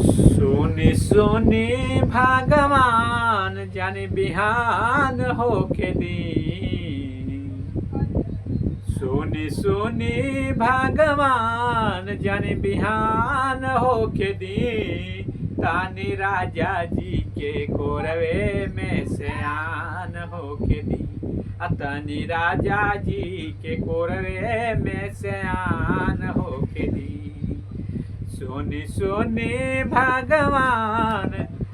सोनी सोनी भगवान जाने बिहान होके दी। सोनी सोनी भगवान जाने बिहान होके दी। तानी राजा जी के कोरवे में सयान होके दी। तानी राजा जी के कोरवे में सयान होके दी। सोनी सोनी भगवान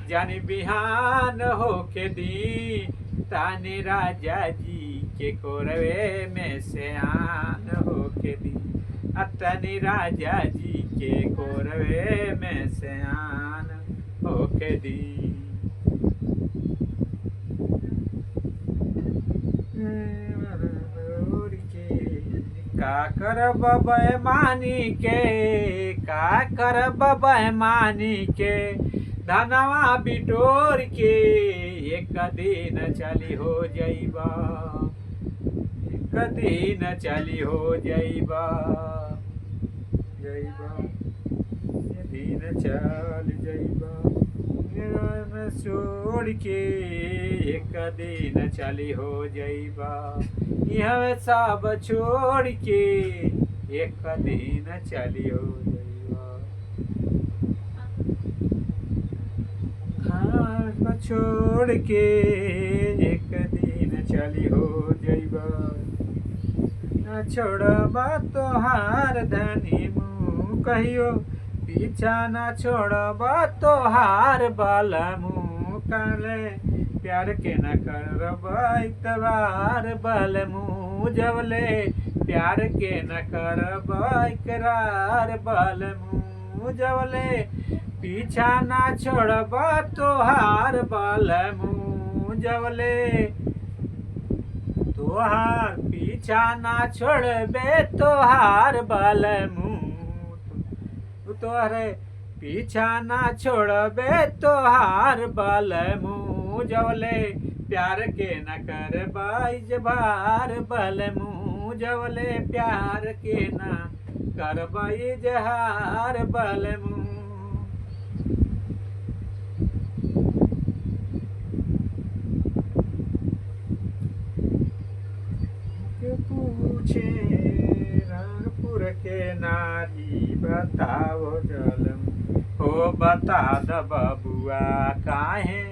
जानी बिहान होके दी। तानी राजा जी के कोरवे में सयान होके दी। तानी राजा जी के कोरवे में सयान होके दी। का करब बेईमानी के, का करब बेईमानी के, धनवा बिटोर के। एक दिन चली हो जइबा, एक दिन चली हो जइबा, जइबा एक दिन चल जइबा छोड़ के। एक दिन चली हो जइबा यह सब छोड़ के। एक दिन चली हो जइबा हाँ छोड़ के। एक दिन चली हो जइबा न छोड़बा तोहार धनी मुँह कहियो पीछा न छोड़बा तोहार बाला मुँह काले। प्यार के न करब इतबार बल मुँह जवले। प्यार के न करब इकरार बल मुँह जवले। पीछा न छोड़ब तोहार बल मुँह जवले। तोहार पीछा न छोड़बे तोहार बल मुँह। तोहरे पीछा ना छोड़बे तोहार बल मुँह जवले। प्यार के न करबा इजहार बल मुँह जवले। प्यार के न करबा इजहार बल मुँह। पूछे रंगपुर के नारी बताओ जलम हो बता द बबुआ काहे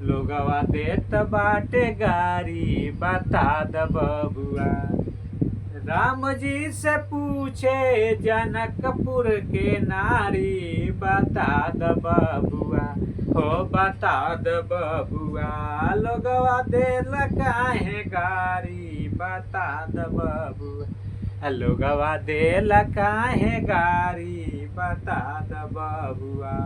लोगवा देत बाटे गारी। बता द बबुआ राम जी से पूछे जनकपुर के नारी। बता द बबुआ हो बता द बबुआ लोगवा देल काहे गारी। बता द बबुआ लोगवा देल काहे गारी। बता द बबुआ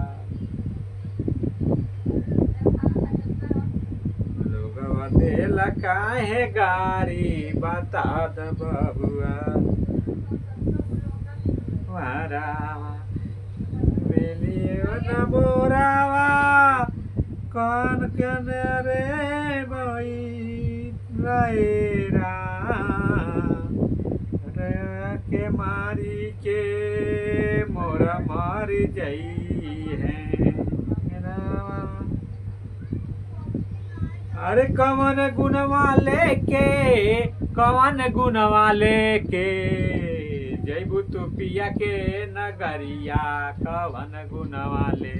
लोगवा देल काहे गारी। बता द बबुआ वारावा मिलियो न बोरावा कौन कने रे बई रेरा के मारी के मोरा मारी जई है। अरे कवन गुणवा लेके, कवन गुणवा लेके जइबू तू पिया के नगरिया। कवन गुणवा ले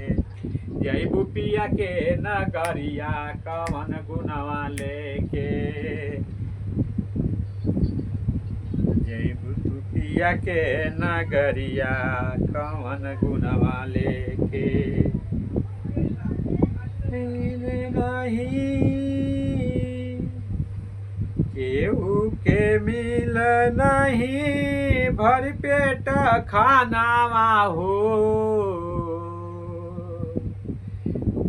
जइबू पिया के नगरिया। कवन गुणवा लेके जइबू तू पिया के नगरिया। कवन गुणवा लेके नहीं केहू के मिल नहीं भर पेट खानावा हो।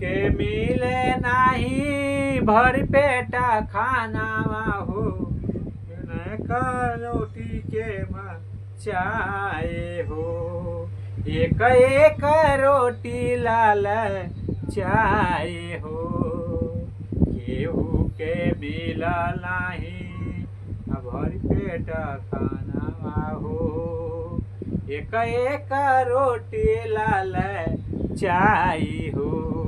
के मिले नहीं भर पेट खानावा हो। का रोटी के चाय हो। एक एक रोटी लाल चाय हो। केहू के मिला नहीं भर पेट खाना हो। एक एक रोटी लाल ऊंचाई हो।